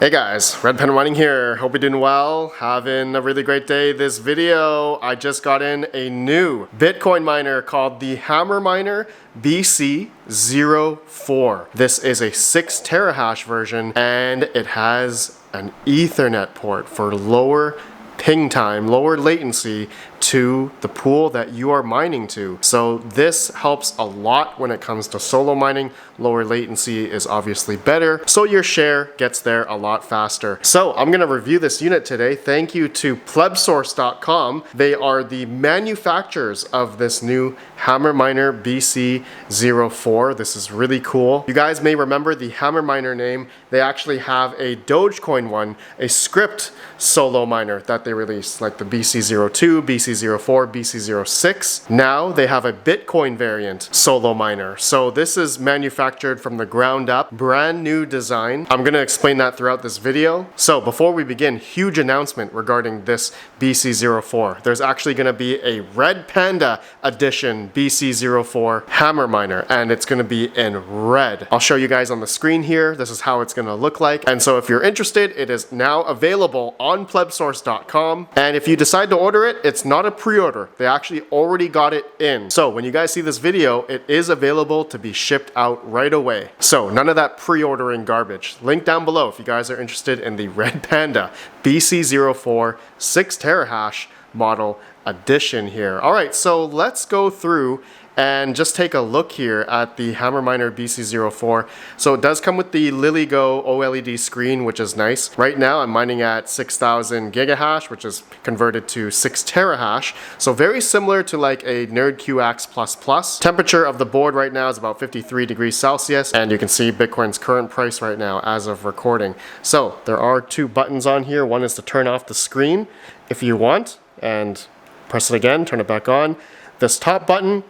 Hey guys, Red Panda Mining here. Hope you're doing well. Having a really great day. This video, I just got in a new Bitcoin miner called the Hammer Miner BC04. This is a 6 terahash version and it has an Ethernet port for lower ping time, lower latency to the pool that you are mining to. So this helps a lot when it comes to solo mining. Lower latency is obviously better, so your share gets there a lot faster. So I'm gonna review this unit today. Thank you to plebsource.com. They are the manufacturers of this new Hammer Miner BC04. This is really cool. You guys may remember the Hammer Miner name. They actually have a Dogecoin one, a script solo miner that they released, like the BC02, BC04, BC06. Now they have a Bitcoin variant solo miner. So this is manufactured from the ground up, brand new design. I'm going to explain that throughout this video. So before we begin, huge announcement regarding this BC04. There's actually going to be a Red Panda edition BC04 Hammer Miner, and it's going to be in red. I'll show you guys on the screen here. This is how it's going to look like. And so if you're interested, it is now available on plebsource.com. And if you decide to order it, it's not a pre-order. They actually already got it in. So when you guys see this video, it is available to be shipped out right away. So none of that pre-ordering garbage. Link down below if you guys are interested in the Red Panda BC04 6 terahash model edition here. All right, so let's go through and just take a look here at the Hammer Miner BC04. So it does come with the LilyGo OLED screen, which is nice. Right now I'm mining at 6,000 gigahash, which is converted to 6 terahash. So very similar to like a NerdQX++. Temperature of the board right now is about 53 degrees Celsius, and you can see Bitcoin's current price right now as of recording. So there are two buttons on here. One is to turn off the screen if you want, and press it again, turn it back on. This top button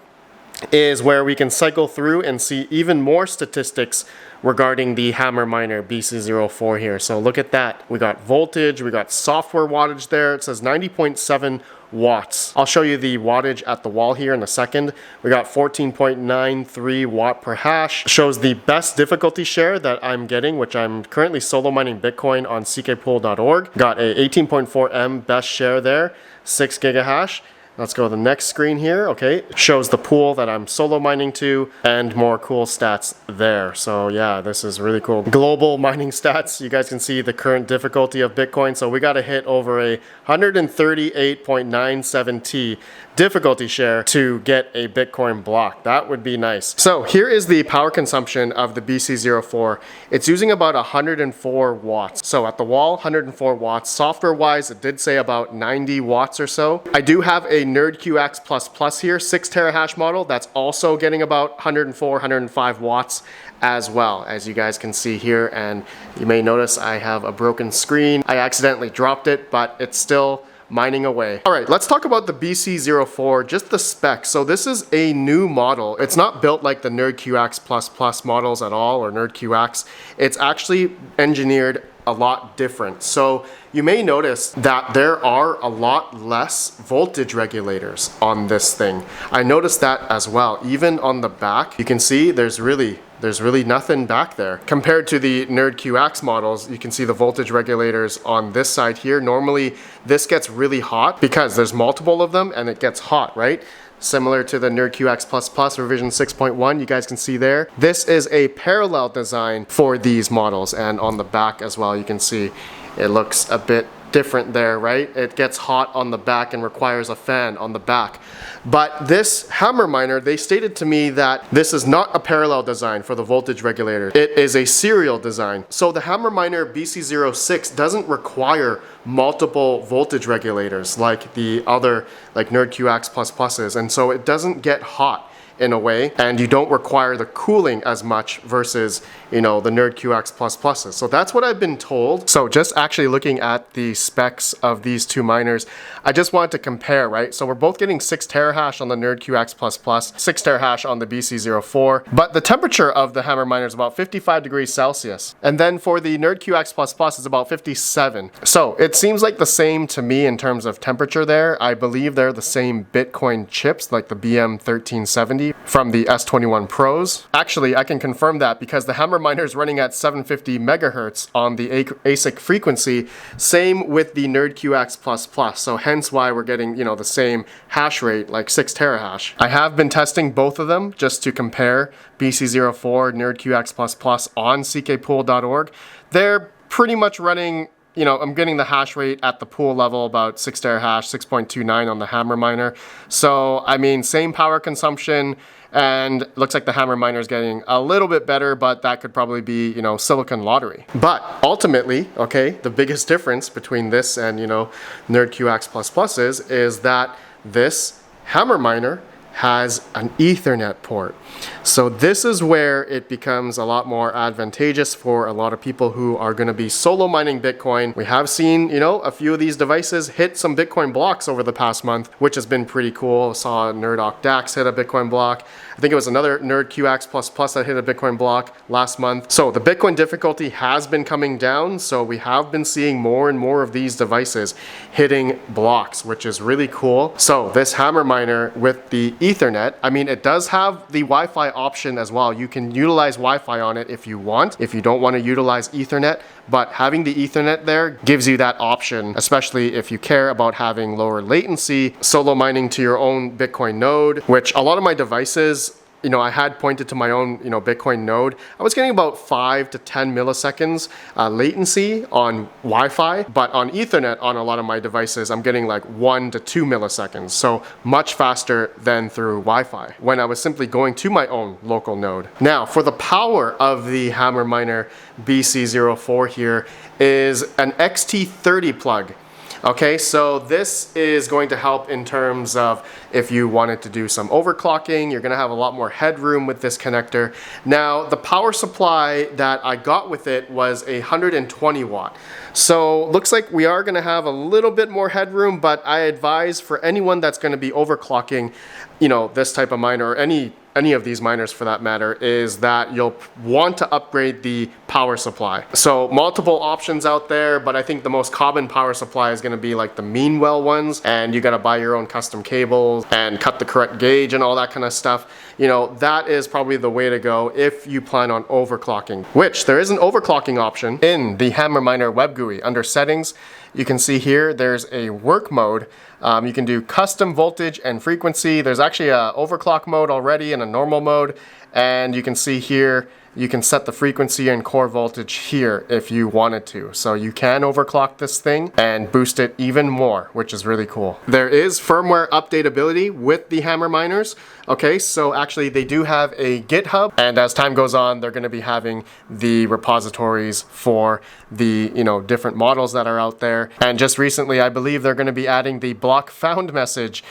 is where we can cycle through and see even more statistics regarding the Hammer Miner BC04 here. So look at that. We got voltage, we got software wattage there. It says 90.7 watts. I'll show you the wattage at the wall here in a second. We got 14.93 watt per hash. Shows the best difficulty share that I'm getting, which I'm currently solo mining Bitcoin on CKPool.org. Got a 18.4 M best share there, 6 gigahash. Let's go to the next screen here. Okay, it shows the pool that I'm solo mining to and more cool stats there. So yeah, this is really cool. Global mining stats. You guys can see the current difficulty of Bitcoin. So we got to hit over a 138.97 T difficulty share to get a Bitcoin block. That would be nice. So here is the power consumption of the BC04. It's using about 104 watts. So at the wall, 104 watts. Software wise, it did say about 90 watts or so. I do have a NerdQX++ here, 6 terahash model. That's also getting about 104, 105 watts as well, as you guys can see here. And you may notice I have a broken screen. I accidentally dropped it, but it's still mining away. All right, let's talk about the BC04, just the specs. So this is a new model. It's not built like the NerdQX++ models at all, or NerdQX. It's actually engineered a lot different. So you may notice that there are a lot less voltage regulators on this thing. I noticed that as well. Even on the back, you can see there's really nothing back there. Compared to the NerdQX models, you can see the voltage regulators on this side here. Normally, this gets really hot because there's multiple of them and it gets hot, right? Similar to the NerdQX++ revision 6.1, you guys can see there. This is a parallel design for these models, and on the back as well, you can see it looks a bit different there, right? It gets hot on the back and requires a fan on the back. But this Hammer Miner, they stated to me that this is not a parallel design for the voltage regulator. It is a serial design. So the Hammer Miner BC06 doesn't require multiple voltage regulators like the other, like NerdQX++s, and so it doesn't get hot in a way, and you don't require the cooling as much versus, you know, the NerdQX++s. So that's what I've been told. So just actually looking at the specs of these two miners, I just wanted to compare, right? So we're both getting 6 terahash on the NerdQX++, 6 terahash on the BC04, but the temperature of the Hammer Miner is about 55 degrees Celsius. And then for the NerdQX++ is about 57. So it seems like the same to me in terms of temperature there. I believe they're the same Bitcoin chips, like the BM1370 from the S21 Pros. Actually, I can confirm that because the Hammer Miner is running at 750 megahertz on the ASIC frequency. Same with the NerdQX++. So hence why we're getting, the same hash rate, like 6 terahash. I have been testing both of them just to compare BC04 NerdQX++ on CKPool.org. They're pretty much running, I'm getting the hash rate at the pool level, about 6 terahash, 6.29 on the Hammer Miner. So, same power consumption, and looks like the Hammer Miner is getting a little bit better, but that could probably be, silicon lottery. But ultimately, the biggest difference between this and, NerdQX++ is that this Hammer Miner has an Ethernet port. So this is where it becomes a lot more advantageous for a lot of people who are going to be solo mining Bitcoin. We have seen, a few of these devices hit some Bitcoin blocks over the past month, which has been pretty cool. I saw NerdOc DAX hit a Bitcoin block. I think it was another NerdQX++ that hit a Bitcoin block last month. So the Bitcoin difficulty has been coming down. So we have been seeing more and more of these devices hitting blocks, which is really cool. So this Hammer Miner with the Ethernet, it does have the Wi-Fi option as well. You can utilize Wi-Fi on it if you want, if you don't want to utilize Ethernet, but having the Ethernet there gives you that option, especially if you care about having lower latency, solo mining to your own Bitcoin node, which a lot of my devices, I had pointed to my own, Bitcoin node. I was getting about 5 to 10 milliseconds latency on Wi-Fi, but on Ethernet on a lot of my devices, I'm getting like 1 to 2 milliseconds. So much faster than through Wi-Fi when I was simply going to my own local node. Now, for the power of the Hammer Miner BC04 here is an XT30 plug. Okay, so this is going to help in terms of if you wanted to do some overclocking, you're going to have a lot more headroom with this connector. Now, the power supply that I got with it was 120 watt. So looks like we are going to have a little bit more headroom, but I advise for anyone that's going to be overclocking, this type of miner or any of these miners for that matter, is that you'll want to upgrade the power supply. So multiple options out there, but I think the most common power supply is going to be like the Meanwell ones, and you got to buy your own custom cables and cut the correct gauge and all that kind of stuff. That is probably the way to go if you plan on overclocking, which there is an overclocking option in the Hammer Miner Web GUI. Under settings, you can see here there's a work mode. You can do custom voltage and frequency. There's actually a overclock mode already and a normal mode. And you can see here, you can set the frequency and core voltage here if you wanted to. So you can overclock this thing and boost it even more, which is really cool. There is firmware updatability with the Hammer Miners. Okay, so actually they do have a GitHub, and as time goes on, they're going to be having the repositories for the, different models that are out there. And just recently, I believe they're going to be adding the block found message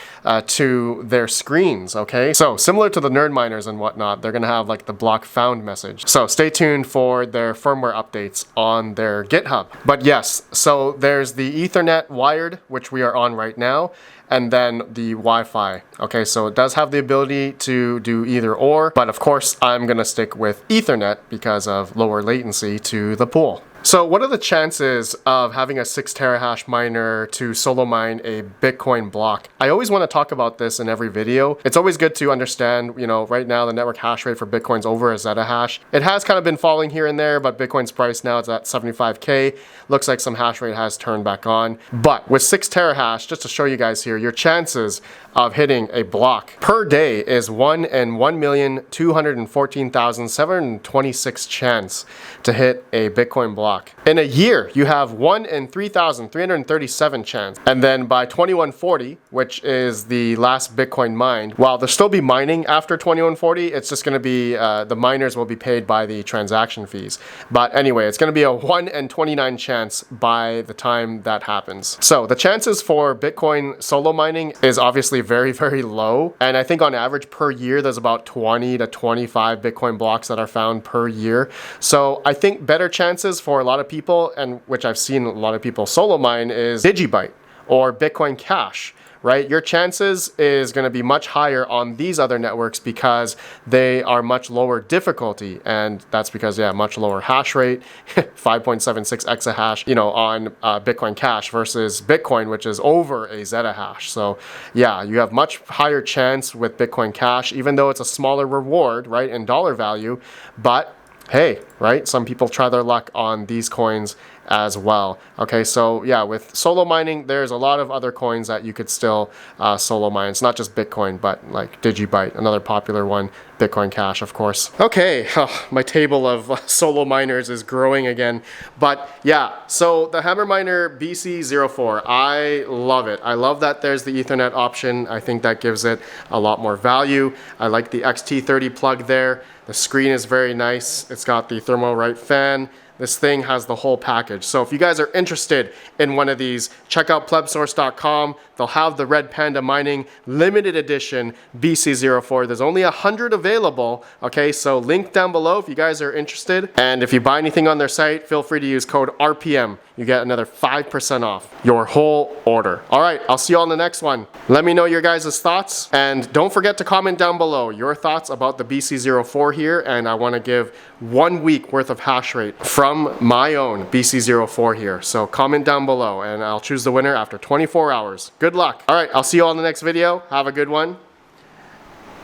to their screens. Okay, so similar to the Nerd Miners and whatnot, they're going to have like the block found message. So stay tuned for their firmware updates on their GitHub. But yes, so there's the Ethernet wired, which we are on right now, and then the Wi-Fi. Okay, so it does have the ability to do either or, but of course I'm gonna stick with Ethernet because of lower latency to the pool. So what are the chances of having a 6 terahash miner to solo mine a Bitcoin block? I always want to talk about this in every video. It's always good to understand, right now the network hash rate for Bitcoin's over a zettahash. It has kind of been falling here and there, but Bitcoin's price now is at 75K. Looks like some hash rate has turned back on. But with 6 terahash, just to show you guys here, your chances of hitting a block per day is 1 in 1,214,726 chance to hit a Bitcoin block. In a year, you have 1 in 3,337 chance. And then by 2140, which is the last Bitcoin mined, while there'll still be mining after 2140, it's just going to be, the miners will be paid by the transaction fees. But anyway, it's going to be a 1 in 29 chance by the time that happens. So the chances for Bitcoin solo mining is obviously very, very low. And I think on average per year, there's about 20 to 25 Bitcoin blocks that are found per year. So I think better chances for a lot of people, and which I've seen a lot of people solo mine, is Digibyte or Bitcoin Cash, right? Your chances is going to be much higher on these other networks because they are much lower difficulty, and that's because, much lower hash rate, 5.76 exahash, on Bitcoin Cash versus Bitcoin, which is over a zettahash. So you have much higher chance with Bitcoin Cash, even though it's a smaller reward, right, in dollar value, but hey, right? Some people try their luck on these coins as well. Okay, so yeah, with solo mining, there's a lot of other coins that you could still solo mine. It's not just Bitcoin, but like Digibyte, another popular one, Bitcoin Cash, of course. Okay, my table of solo miners is growing again. But yeah, so the Hammer Miner BC04, I love it. I love that there's the Ethernet option. I think that gives it a lot more value. I like the XT30 plug there. The screen is very nice. It's got the thermal right fan. This thing has the whole package. So if you guys are interested in one of these, check out plebsource.com. They'll have the Red Panda Mining limited edition BC04. There's only 100 available. Okay, so link down below if you guys are interested. And if you buy anything on their site, feel free to use code RPM. You get another 5% off your whole order. All right, I'll see you on the next one. Let me know your guys' thoughts. And don't forget to comment down below your thoughts about the BC04 here. And I want to give 1 week worth of hash rate from my own BC04 here. So comment down below and I'll choose the winner after 24 hours. Good luck. All right, I'll see you all in the next video. Have a good one.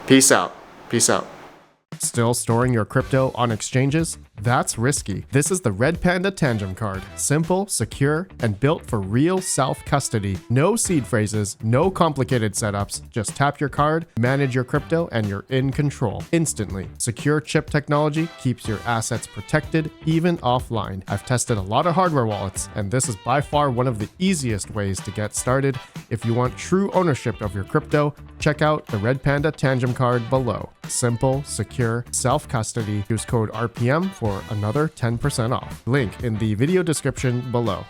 Peace out. Peace out. Still storing your crypto on exchanges? That's risky. This is the Red Panda Tangem card. Simple, secure, and built for real self-custody. No seed phrases, no complicated setups. Just tap your card, manage your crypto, and you're in control instantly. Secure chip technology keeps your assets protected, even offline. I've tested a lot of hardware wallets, and this is by far one of the easiest ways to get started. If you want true ownership of your crypto, check out the Red Panda Tangem card below. Simple, secure, self-custody. Use code RPM for another 10% off. Link in the video description below.